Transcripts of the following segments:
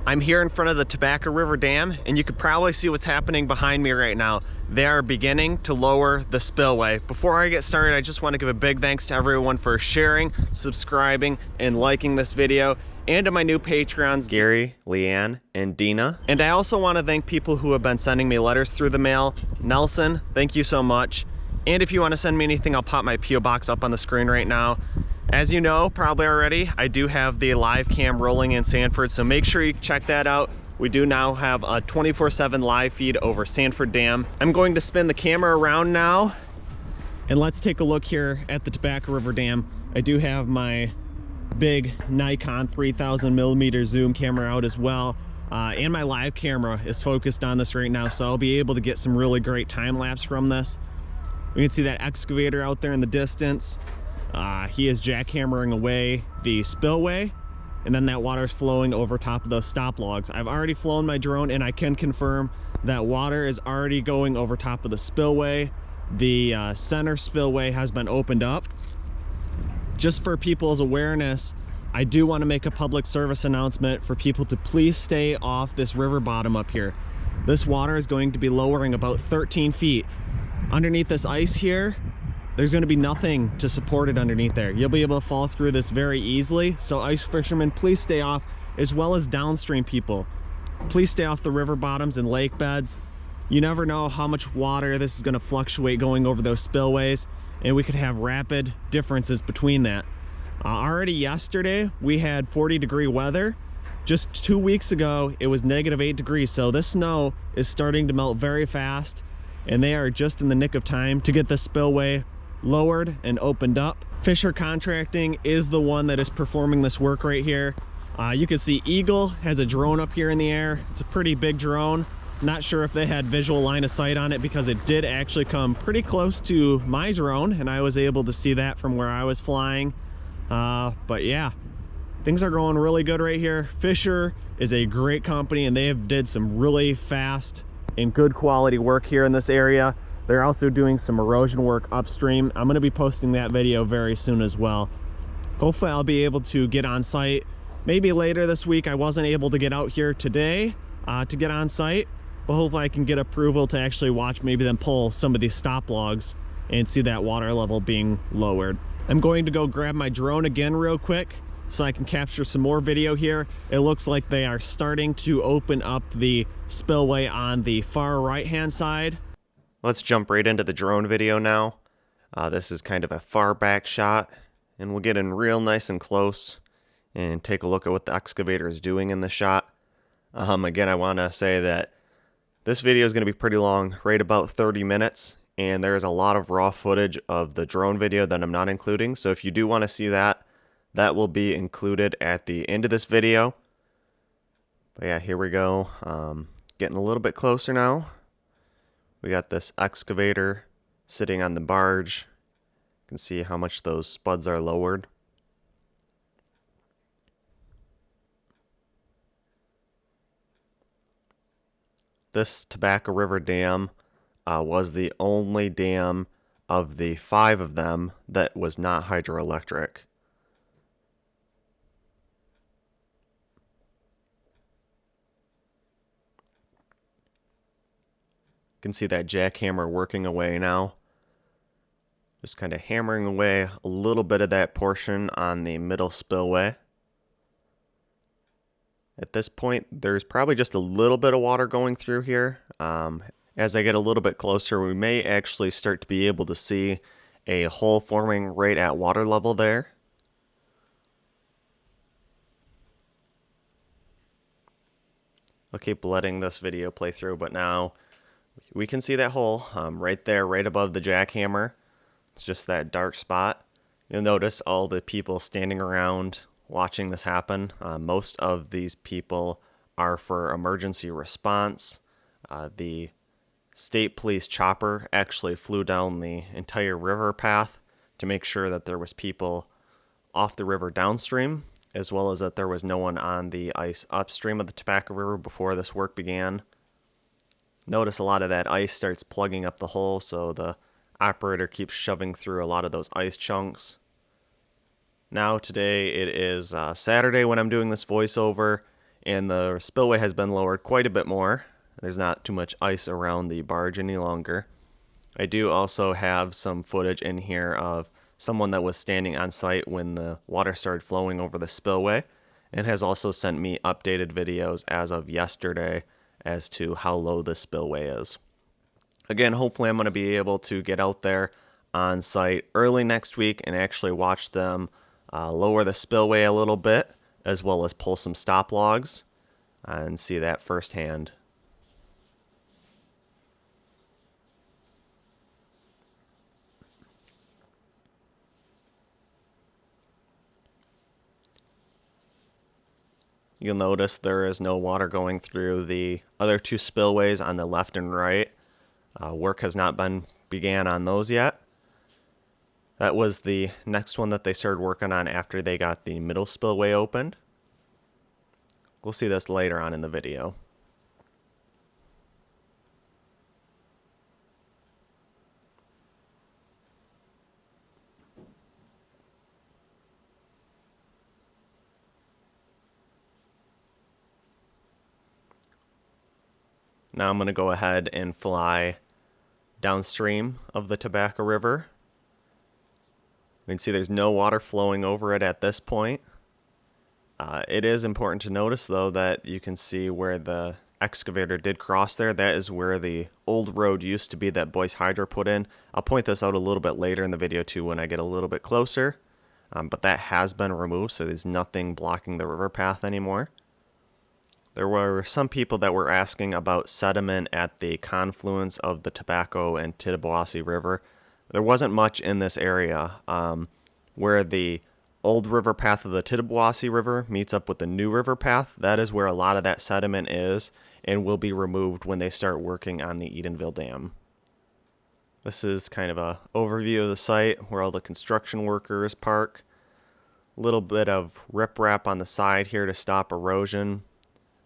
I'm here in front of the Tobacco River Dam, and you can probably see what's happening behind me right now. They are beginning to lower the spillway. Before I get started, I just want to give a big thanks to everyone for sharing, subscribing, and liking this video, and to my new Patreons, Gary, Leanne, and Dina. And I also want to thank people who have been sending me letters through the mail. Nelson, thank you so much. And if you want to send me anything, I'll pop my P.O. box up on the screen right now. As you know, probably already, I do have the live cam rolling in Sanford, so make sure you check that out. We do now have a 24/7 live feed over Sanford Dam. I'm going to spin the camera around now, and let's take a look here at the Tobacco River Dam. I do have my big Nikon 3000mm zoom camera out as well, and my live camera is focused on this right now, so I'll be able to get some really great time lapse from this. We can see that excavator out there in the distance. He is jackhammering away the spillway, and then that water is flowing over top of those stop logs. I've already flown my drone, and I can confirm that water is already going over top of the spillway. The center spillway has been opened up. Just for people's awareness, I do want to make a public service announcement for people to please stay off this river bottom up here. This water is going to be lowering about 13 feet. Underneath this ice here, there's going to be nothing to support it underneath there. You'll be able to fall through this very easily. So ice fishermen, please stay off, as well as downstream people. Please stay off the river bottoms and lake beds. You never know how much water this is going to fluctuate going over those spillways, and we could have rapid differences between that. Already yesterday, we had 40-degree weather. Just 2 weeks ago, it was -8 degrees. So this snow is starting to melt very fast, and they are just in the nick of time to get the spillway lowered and opened up. Fisher Contracting is the one that is performing this work right here. You can see Eagle has a drone up here in the air. It's a pretty big drone. Not sure if they had visual line of sight on it, because it did actually come pretty close to my drone, and I was able to see that from where I was flying. But yeah, things are going really good right here. Fisher is a great company, and they have did some really fast and good quality work here in this area. They're also doing some erosion work upstream. I'm going to be posting that video very soon as well. Hopefully I'll be able to get on site maybe later this week. I wasn't able to get out here today to get on site, but hopefully I can get approval to actually watch maybe them pull some of these stop logs and see that water level being lowered. I'm going to go grab my drone again real quick so I can capture some more video here. It looks like they are starting to open up the spillway on the far right hand side. Let's jump right into the drone video now. This is kind of a far back shot, and we'll get in real nice and close and take a look at what the excavator is doing in the shot. Again, I want to say that this video is going to be pretty long, right about 30 minutes, and there's a lot of raw footage of the drone video that I'm not including. So if you do want to see that, that will be included at the end of this video. But yeah, here we go. Getting a little bit closer now. We got this excavator sitting on the barge. You can see how much those spuds are lowered. This Tobacco River Dam was the only dam of the 5 of them that was not hydroelectric. You can see that jackhammer working away now. Just kind of hammering away a little bit of that portion on the middle spillway. At this point, there's probably just a little bit of water going through here. As I get a little bit closer, we may actually start to be able to see a hole forming right at water level there. I'll keep letting this video play through, but now we can see that hole right there, right above the jackhammer. It's just that dark spot. You'll notice all the people standing around watching this happen. Most of these people are for emergency response. The state police chopper actually flew down the entire river path to make sure that there was people off the river downstream, as well as that there was no one on the ice upstream of the Tobacco River before this work began. Notice a lot of that ice starts plugging up the hole, so the operator keeps shoving through a lot of those ice chunks. Now today it is Saturday when I'm doing this voiceover, and the spillway has been lowered quite a bit more. There's not too much ice around the barge any longer. I do also have some footage in here of someone that was standing on site when the water started flowing over the spillway, and has also sent me updated videos as of yesterday as to how low the spillway is. Again, hopefully I'm going to be able to get out there on site early next week and actually watch them lower the spillway a little bit, as well as pull some stop logs and see that firsthand. You'll notice there is no water going through the other two spillways on the left and right. Work has not been began on those yet. That was the next one that they started working on after they got the middle spillway opened. We'll see this later on in the video. Now I'm going to go ahead and fly downstream of the Tobacco River. You can see there's no water flowing over it at this point. It is important to notice, though, that you can see where the excavator did cross there. That is where the old road used to be that Boyce Hydro put in. I'll point this out a little bit later in the video, too, when I get a little bit closer. But that has been removed, so there's nothing blocking the river path anymore. There were some people that were asking about sediment at the confluence of the Tobacco and Tittabawassee River. There wasn't much in this area. Where the old river path of the Tittabawassee River meets up with the new river path, that is where a lot of that sediment is and will be removed when they start working on the Edenville Dam. This is kind of an overview of the site where all the construction workers park. A little bit of riprap on the side here to stop erosion.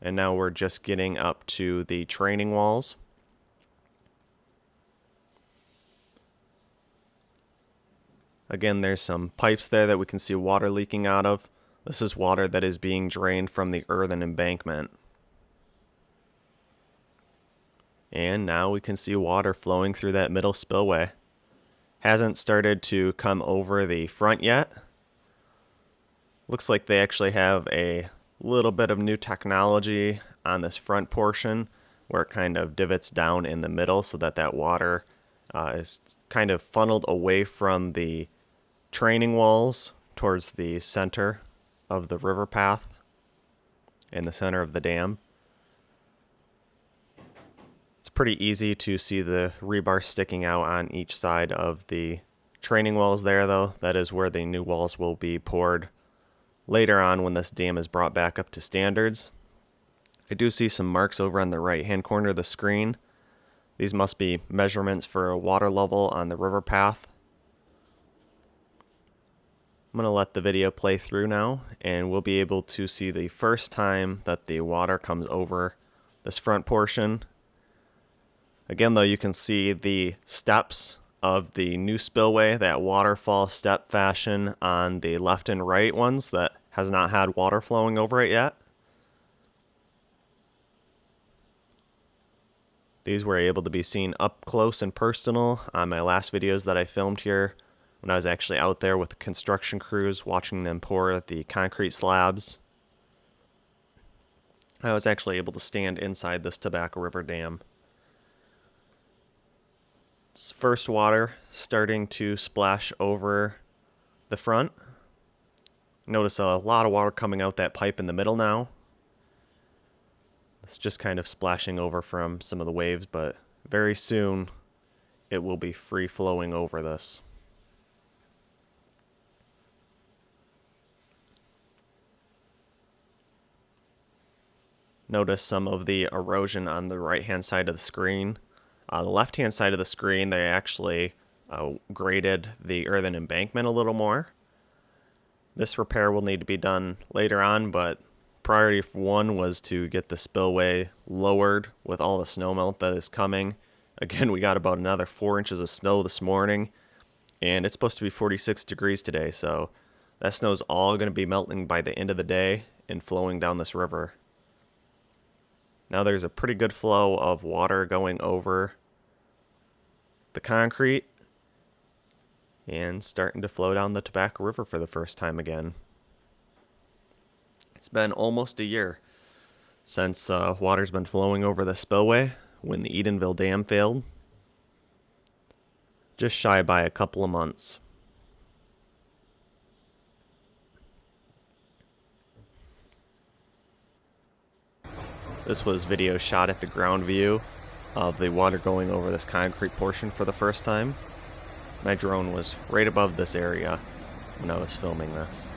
And now we're just getting up to the training walls. Again, there's some pipes there that we can see water leaking out of. This is water that is being drained from the earthen embankment. And now we can see water flowing through that middle spillway. Hasn't started to come over the front yet. Looks like they actually have a little bit of new technology on this front portion where it kind of divots down in the middle so that that water is kind of funneled away from the training walls towards the center of the river path in the center of the dam. It's pretty easy to see the rebar sticking out on each side of the training walls there, though. That is where the new walls will be poured later on when this dam is brought back up to standards. I do see some marks over on the right hand corner of the screen. These must be measurements for a water level on the river path. I'm going to let the video play through now, and we'll be able to see the first time that the water comes over this front portion. Again, though, you can see the steps of the new spillway, that waterfall step fashion on the left and right ones that has not had water flowing over it yet. These were able to be seen up close and personal on my last videos that I filmed here when I was actually out there with the construction crews watching them pour the concrete slabs. I was actually able to stand inside this Tobacco River Dam. First water starting to splash over the front. Notice a lot of water coming out that pipe in the middle now. It's just kind of splashing over from some of the waves, but very soon it will be free flowing over this. Notice some of the erosion on the right hand side of the screen. The left hand side of the screen, they actually graded the earthen embankment a little more. This repair will need to be done later on, but priority one was to get the spillway lowered with all the snowmelt that is coming. Again, we got about another 4 inches of snow this morning, and it's supposed to be 46 degrees today, so that snow's all going to be melting by the end of the day and flowing down this river. Now there's a pretty good flow of water going over the concrete and starting to flow down the Tobacco River for the first time again. It's been almost a year since water's been flowing over the spillway when the Edenville Dam failed. Just shy by a couple of months. This was video shot at the ground view of the water going over this concrete portion for the first time. My drone was right above this area when I was filming this.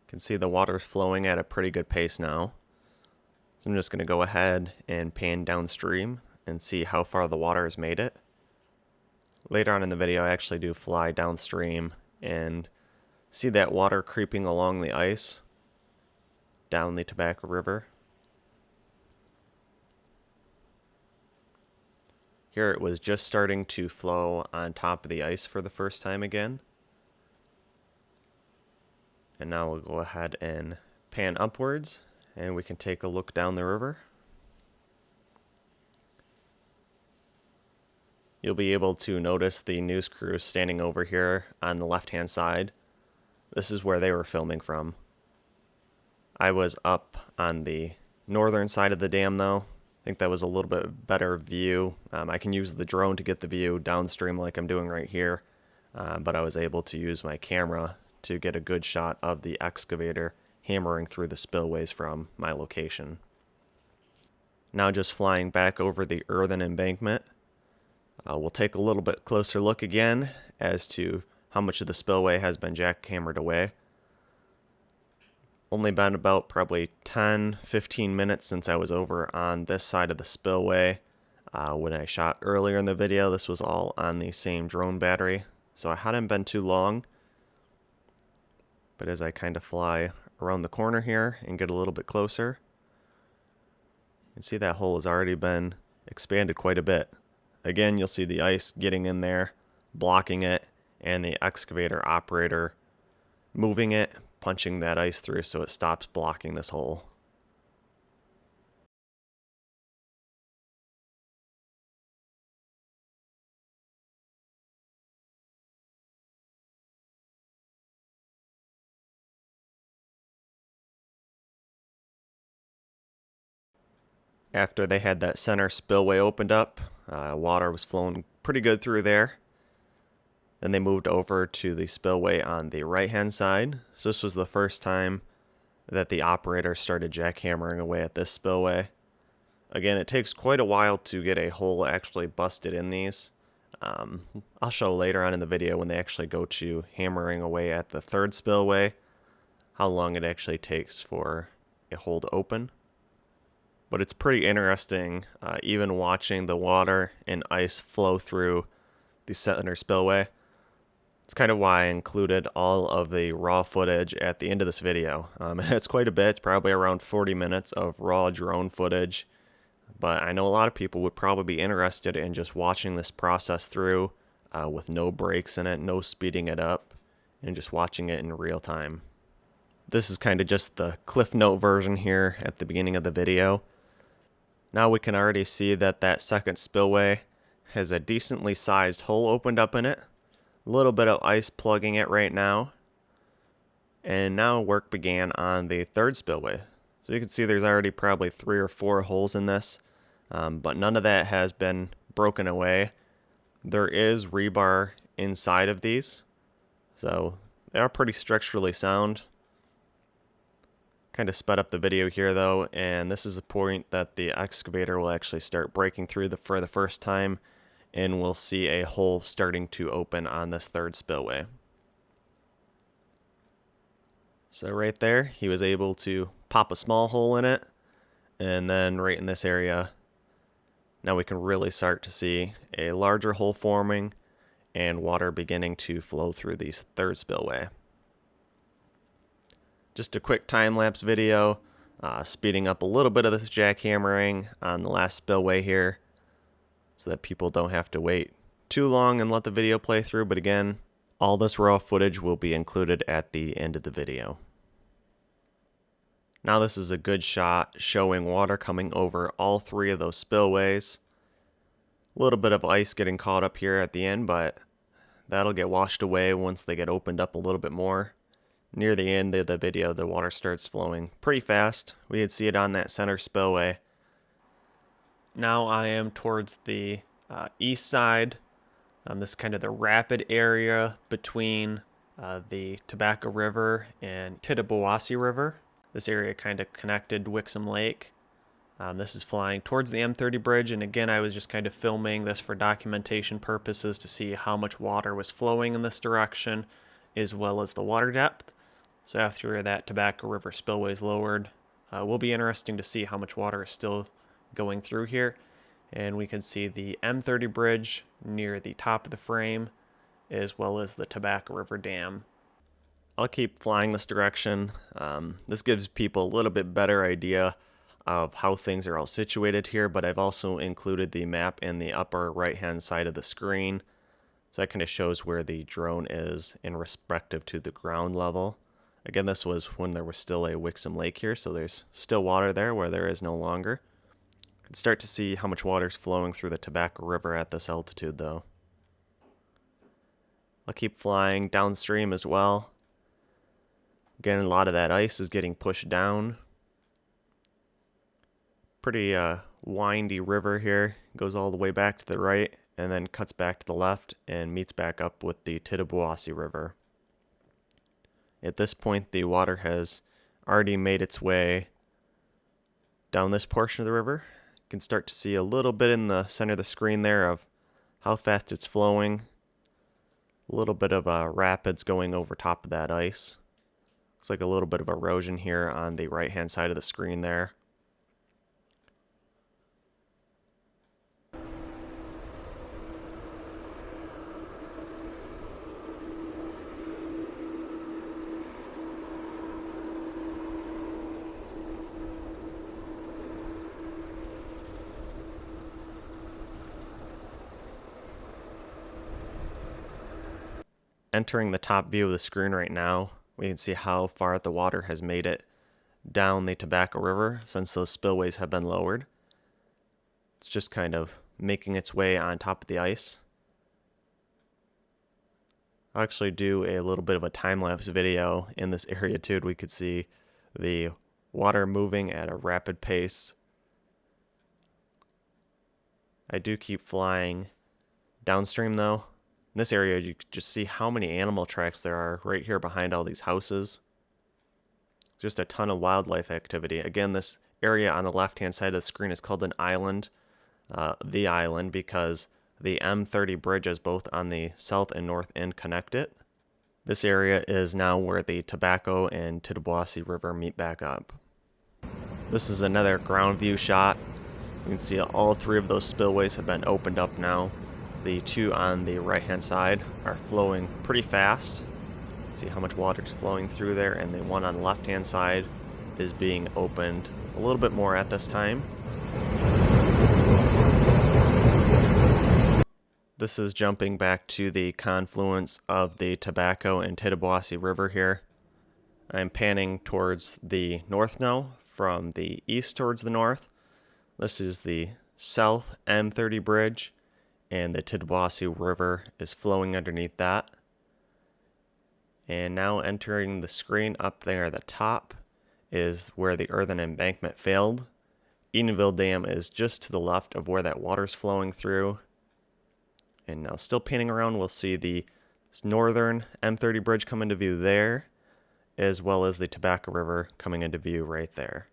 You can see the water's flowing at a pretty good pace now. So I'm just going to go ahead and pan downstream and see how far the water has made it. Later on in the video, I actually do fly downstream and see that water creeping along the ice down the Tobacco River. Here it was just starting to flow on top of the ice for the first time again. And now we'll go ahead and pan upwards and we can take a look down the river. You'll be able to notice the news crew standing over here on the left-hand side. This is where they were filming from. I was up on the northern side of the dam though. I think that was a little bit better view. I can use the drone to get the view downstream like I'm doing right here, but I was able to use my camera to get a good shot of the excavator hammering through the spillways from my location. Now just flying back over the earthen embankment. We'll take a little bit closer look again as to how much of the spillway has been jackhammered away. Only been about probably 10-15 minutes since I was over on this side of the spillway. When I shot earlier in the video, this was all on the same drone battery, so I hadn't been too long. But as I kind of fly around the corner here and get a little bit closer, you can see that hole has already been expanded quite a bit. Again, you'll see the ice getting in there, blocking it, and the excavator operator moving it, punching that ice through so it stops blocking this hole. After they had that center spillway opened up, water was flowing pretty good through there. Then they moved over to the spillway on the right-hand side. So this was the first time that the operator started jackhammering away at this spillway. Again, it takes quite a while to get a hole actually busted in these. I'll show later on in the video when they actually go to hammering away at the third spillway how long it actually takes for a hole to open. But it's pretty interesting, even watching the water and ice flow through the center spillway. It's kind of why I included all of the raw footage at the end of this video. It's quite a bit. It's probably around 40 minutes of raw drone footage. But I know a lot of people would probably be interested in just watching this process through with no breaks in it, no speeding it up, and just watching it in real time. This is kind of just the Cliff Note version here at the beginning of the video. Now we can already see that that second spillway has a decently sized hole opened up in it. A little bit of ice plugging it right now. And now work began on the third spillway. So you can see there's already probably 3 or 4 holes in this, but none of that has been broken away. There is rebar inside of these, so they are pretty structurally sound. Kind of sped up the video here though, and this is the point that the excavator will actually start breaking through for the first time, and we'll see a hole starting to open on this third spillway. So right there, he was able to pop a small hole in it, and then right in this area, now we can really start to see a larger hole forming and water beginning to flow through the third spillway. Just a quick time-lapse video, speeding up a little bit of this jackhammering on the last spillway here. so that people don't have to wait too long and let the video play through. But again, all this raw footage will be included at the end of the video. Now this is a good shot showing water coming over all three of those spillways. A little bit of ice getting caught up here at the end, but that'll get washed away once they get opened up a little bit more. Near the end of the video, the water starts flowing pretty fast. We could see it on that center spillway. Now I am towards the east side. This is kind of the rapid area between the Tobacco River and Tittabawassee River. This area kind of connected Wixom Lake. This is flying towards the M30 bridge, and again I was just kind of filming this for documentation purposes to see how much water was flowing in this direction as well as the water depth. So after that Tobacco River spillway is lowered, will be interesting to see how much water is still going through here. And we can see the M30 bridge near the top of the frame as well as the Tobacco River Dam. I'll keep flying this direction. This gives people a little bit better idea of how things are all situated here, but I've also included the map in the upper right hand side of the screen. So that kind of shows where the drone is in respective to the ground level. Again, this was when there was still a Wixom Lake here, so there's still water there where there is no longer. You can start to see how much water is flowing through the Tobacco River at this altitude though. I'll keep flying downstream as well. Again, a lot of that ice is getting pushed down. Pretty windy river here. Goes all the way back to the right and then cuts back to the left and meets back up with the Tittabawassee River. At this point, the water has already made its way down this portion of the river. You can start to see a little bit in the center of the screen there of how fast it's flowing. A little bit of rapids going over top of that ice. Looks like a little bit of erosion here on the right hand side of the screen there. Entering the top view of the screen right now, we can see how far the water has made it down the Tobacco River since those spillways have been lowered. It's just kind of making its way on top of the ice. I'll actually do a little bit of a time-lapse video in this area too. We could see the water moving at a rapid pace. I do keep flying downstream though. In this area, you can just see how many animal tracks there are right here behind all these houses. Just a ton of wildlife activity. Again, this area on the left-hand side of the screen is called an island. The island because the M30 bridges both on the south and north end connect it. This area is now where the Tobacco and Tittabawassee River meet back up. This is another ground view shot. You can see all three of those spillways have been opened up now. The two on the right hand side are flowing pretty fast. See how much water is flowing through there, and the one on the left hand side is being opened a little bit more at this time. This is jumping back to the confluence of the Tobacco and Tittabawassee River here. I'm panning towards the north now, from the east towards the north. This is the South M30 bridge, and the Tittabawassee River is flowing underneath that. And now entering the screen up there at the top is where the earthen embankment failed. Edenville Dam is just to the left of where that water's flowing through. And now still panning around, we'll see the northern M30 bridge come into view there, as well as the Tobacco River coming into view right there.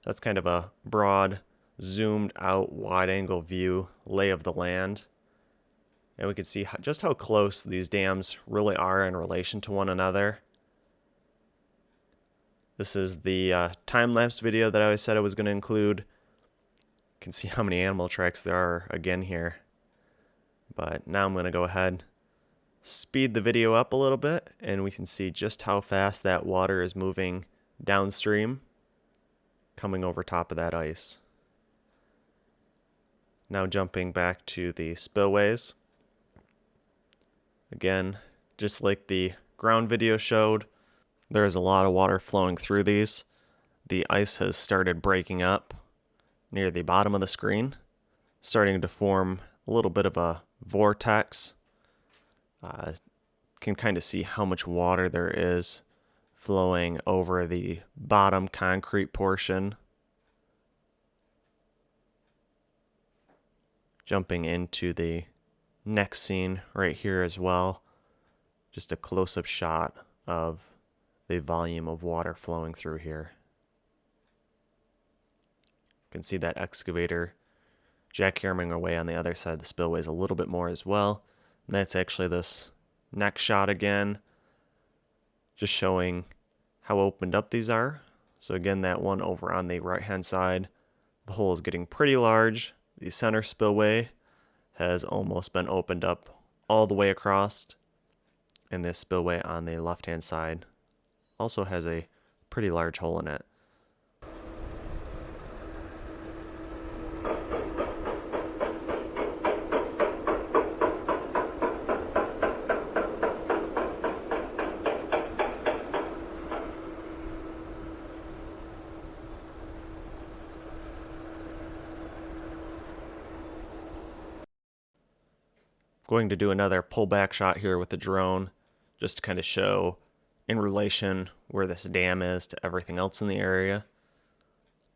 That's kind of a broad, zoomed out, wide angle view, lay of the land. And we can see just how close these dams really are in relation to one another. This is the time-lapse video that I said I was going to include. You can see how many animal tracks there are again here. But now I'm going to go ahead, speed the video up a little bit, and we can see just how fast that water is moving downstream, coming over top of that ice. Now jumping back to the spillways. Again, just like the ground video showed, there's a lot of water flowing through these. The ice has started breaking up near the bottom of the screen, starting to form a little bit of a vortex. Can kind of see how much water there is flowing over the bottom concrete portion. Jumping into the next scene right here as well. Just a close-up shot of the volume of water flowing through here. You can see that excavator jackhammering away on the other side of the spillways a little bit more as well. And that's actually this next shot again, just showing how opened up these are. So again, that one over on the right hand side, the hole is getting pretty large. The center spillway has almost been opened up all the way across, and this spillway on the left hand side also has a pretty large hole in it. Going to do another pullback shot here with the drone, just to kind of show in relation where this dam is to everything else in the area.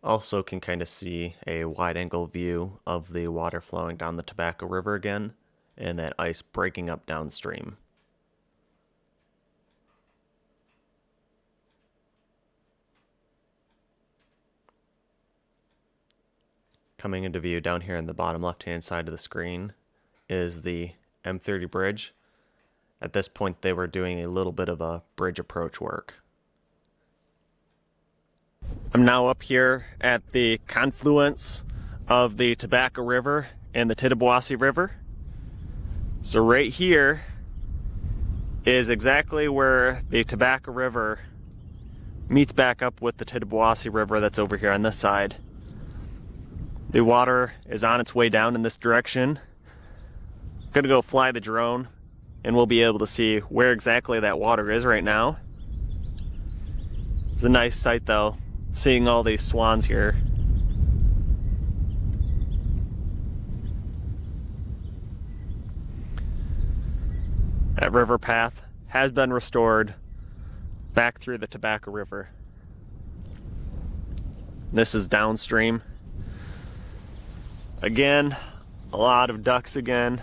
Also can kind of see a wide angle view of the water flowing down the Tobacco River again, and that ice breaking up downstream. Coming into view down here in the bottom left hand side of the screen is the M30 bridge. At this point they were doing a little bit of a bridge approach work. I'm now up here at the confluence of the Tobacco River and the Tittabawassee River. So right here is exactly where the Tobacco River meets back up with the Tittabawassee River that's over here on this side. The water is on its way down in this direction. I'm gonna go fly the drone and we'll be able to see where exactly that water is right now. It's a nice sight though, seeing all these swans here. That river path has been restored back through the Tobacco River. This is downstream. Again, a lot of ducks again.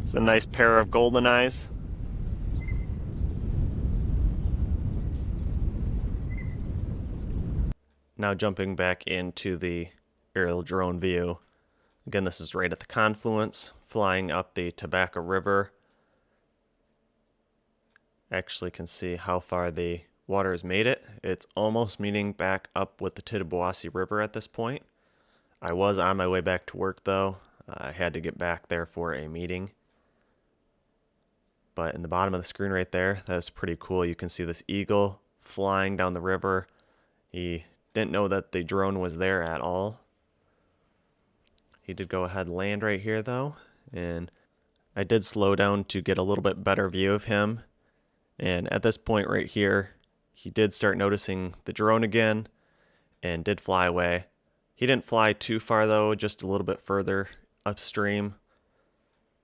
It's a nice pair of golden eyes. Now jumping back into the aerial drone view. Again, this is right at the confluence, flying up the Tobacco River. Actually can see how far the water has made it. It's almost meeting back up with the Tittabawassee River at this point. I was on my way back to work though. I had to get back there for a meeting. But in the bottom of the screen right there, that's pretty cool. You can see this eagle flying down the river. He didn't know that the drone was there at all. He did go ahead and land right here though, and I did slow down to get a little bit better view of him. And at this point right here, he did start noticing the drone again and did fly away. He didn't fly too far though, just a little bit further upstream.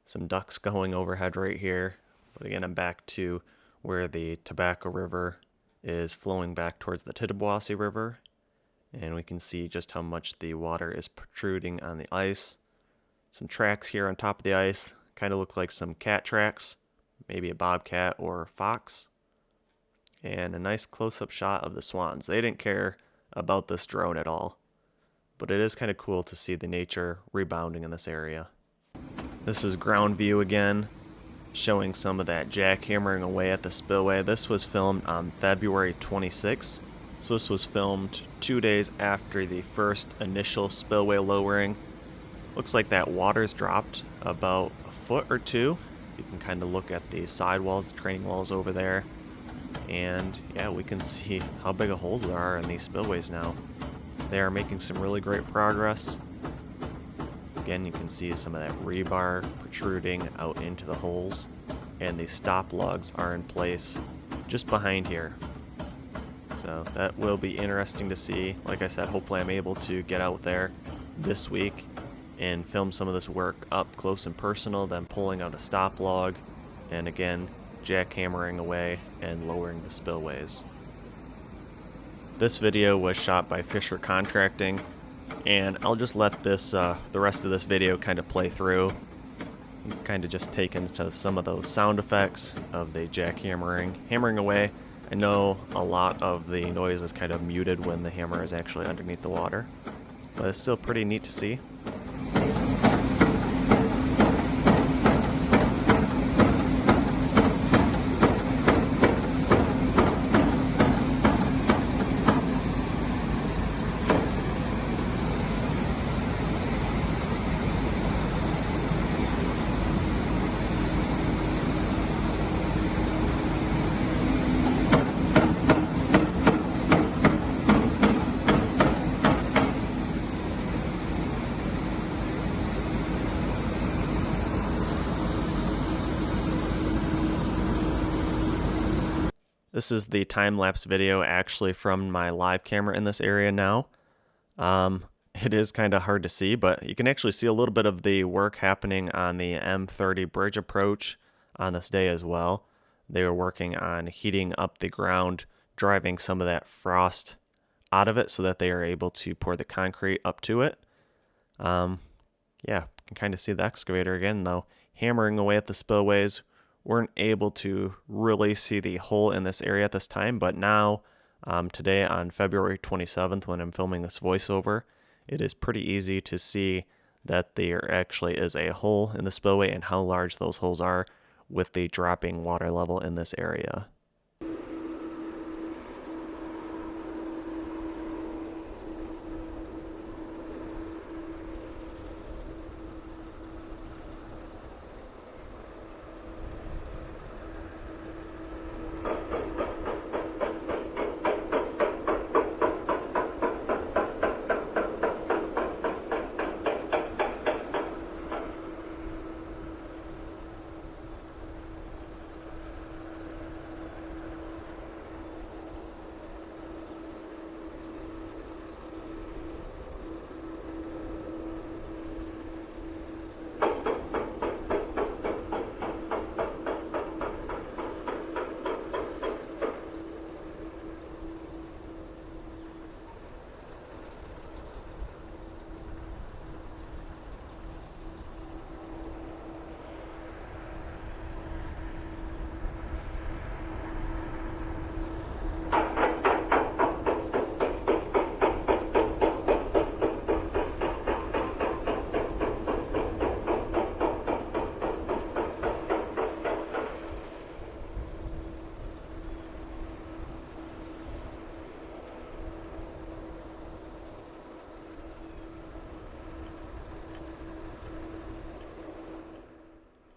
Some ducks going overhead right here. But again, I'm back to where the Tobacco River is flowing back towards the Tittabawassee River. And we can see just how much the water is protruding on the ice. Some tracks here on top of the ice kind of look like some cat tracks, maybe a bobcat or fox. And a nice close-up shot of the swans. They didn't care about this drone at all, but it is kind of cool to see the nature rebounding in this area. This is ground view again, showing some of that jackhammering away at the spillway. This was filmed on February 26th. So this was filmed 2 days after the first initial spillway lowering. Looks like that water's dropped about foot or two. You can kind of look at the sidewalls, the training walls over there. And yeah, we can see how big of holes there are in these spillways now. They are making some really great progress. Again, you can see some of that rebar protruding out into the holes, and the stop lugs are in place just behind here. So that will be interesting to see. Like I said, hopefully I'm able to get out there this week and film some of this work up close and personal, then pulling out a stop log, and again, jackhammering away and lowering the spillways. This video was shot by Fisher Contracting, and I'll just let this the rest of this video kind of play through. Kind of just take into some of those sound effects of the hammering away. I know a lot of the noise is kind of muted when the hammer is actually underneath the water, but it's still pretty neat to see. This is the time-lapse video actually from my live camera in this area now. It is kind of hard to see, but you can actually see a little bit of the work happening on the M30 bridge approach on this day as well. They were working on heating up the ground, driving some of that frost out of it so that they are able to pour the concrete up to it. Yeah, you can kind of see the excavator again though, hammering away at the spillways. Weren't able to really see the hole in this area at this time, but now, today on February 27th, when I'm filming this voiceover, it is pretty easy to see that there actually is a hole in the spillway and how large those holes are with the dropping water level in this area.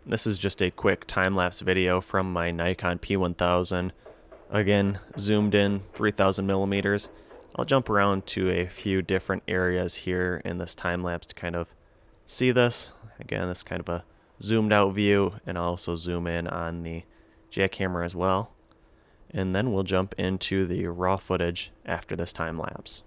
This is just a quick time-lapse video from my Nikon P1000. Again, zoomed in 3000 millimeters. I'll jump around to a few different areas here in this time-lapse to kind of see this. Again, this is kind of a zoomed out view, and I'll also zoom in on the jackhammer as well. And then we'll jump into the raw footage after this time-lapse.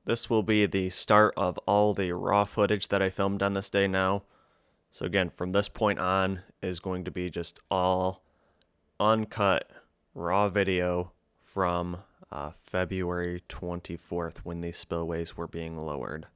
This will be the start of all the raw footage that I filmed on this day now. So again, from this point on is going to be just all uncut raw video from February 24th when these spillways were being lowered.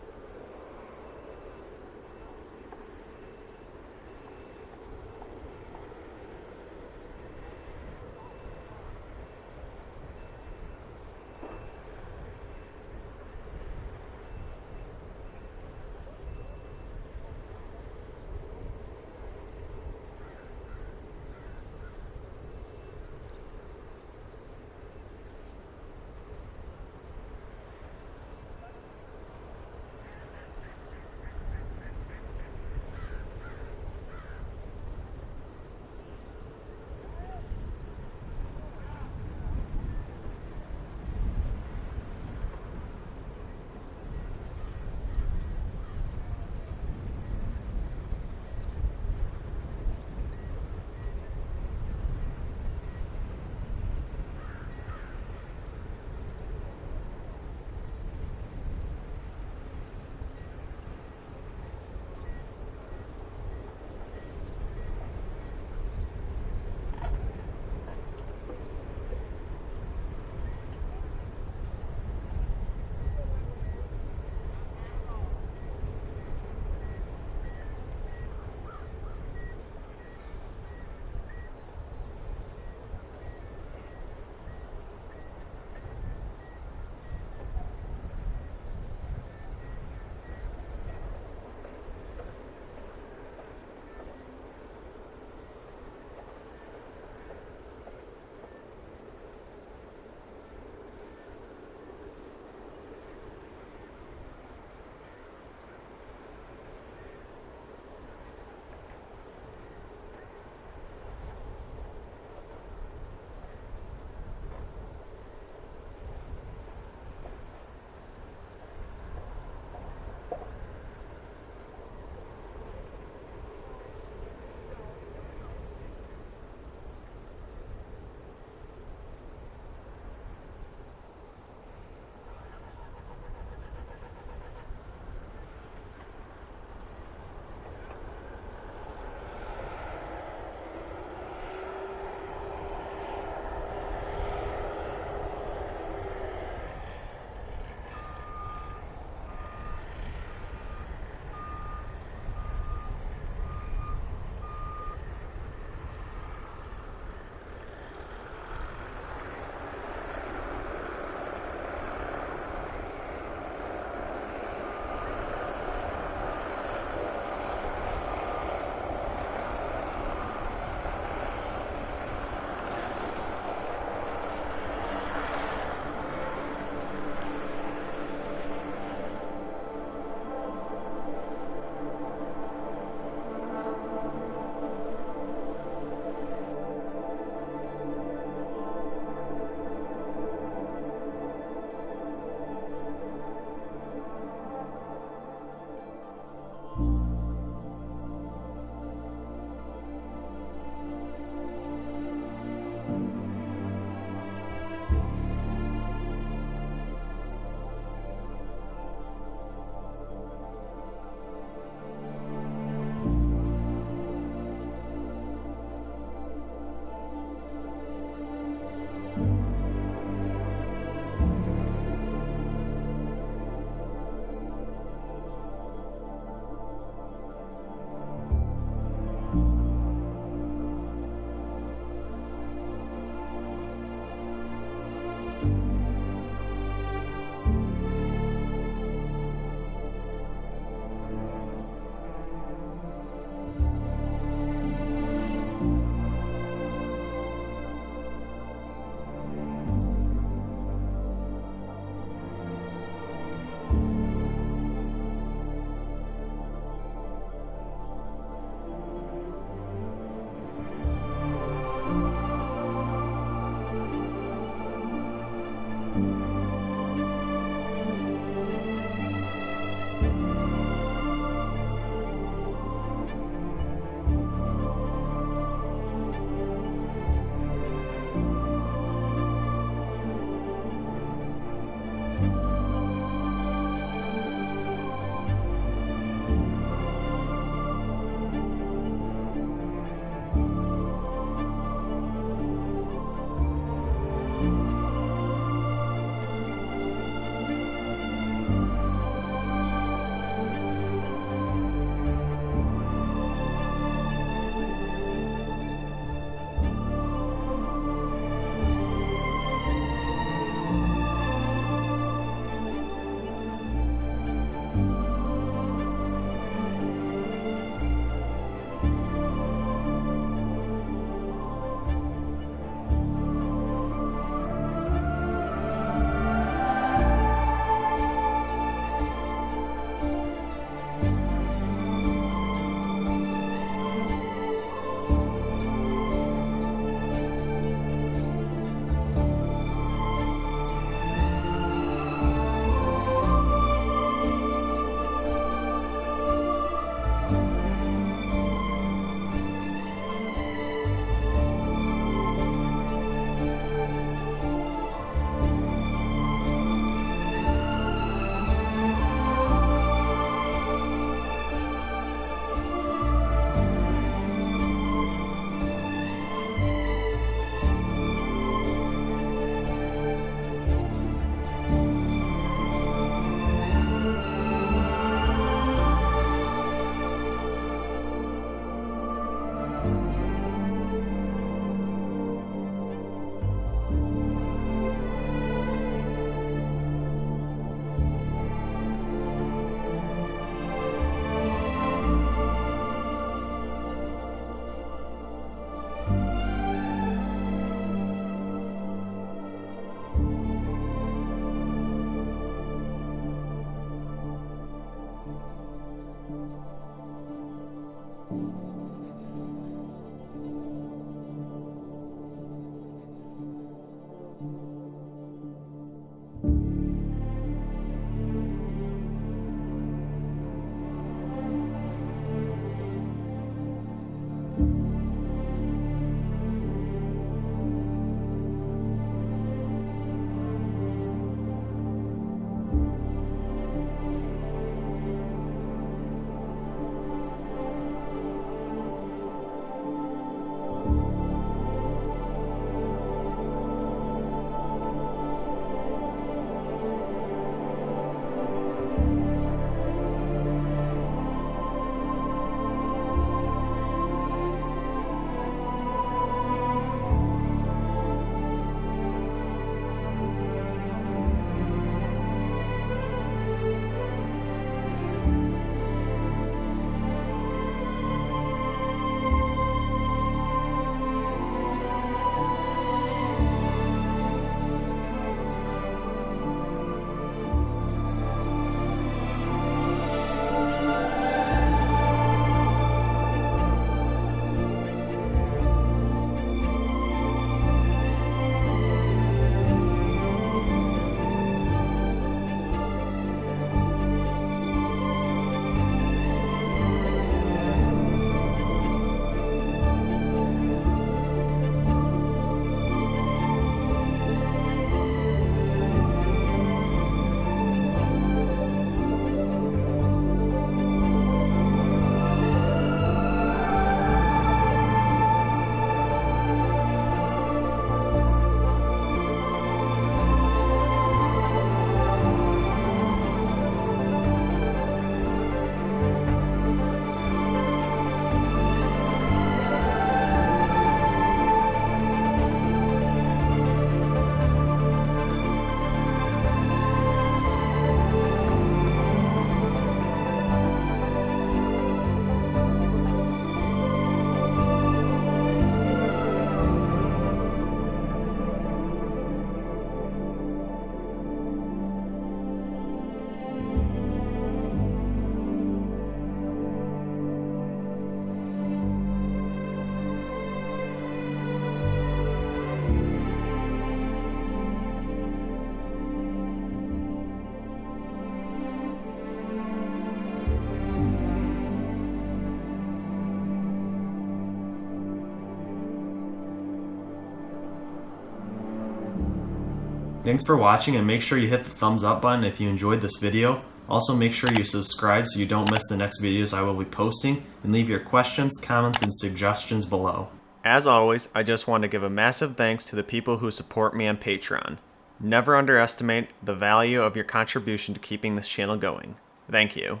Thanks for watching, and make sure you hit the thumbs up button if you enjoyed this video. Also, make sure you subscribe so you don't miss the next videos I will be posting, and leave your questions, comments, and suggestions below. As always, I just want to give a massive thanks to the people who support me on Patreon. Never underestimate the value of your contribution to keeping this channel going. Thank you.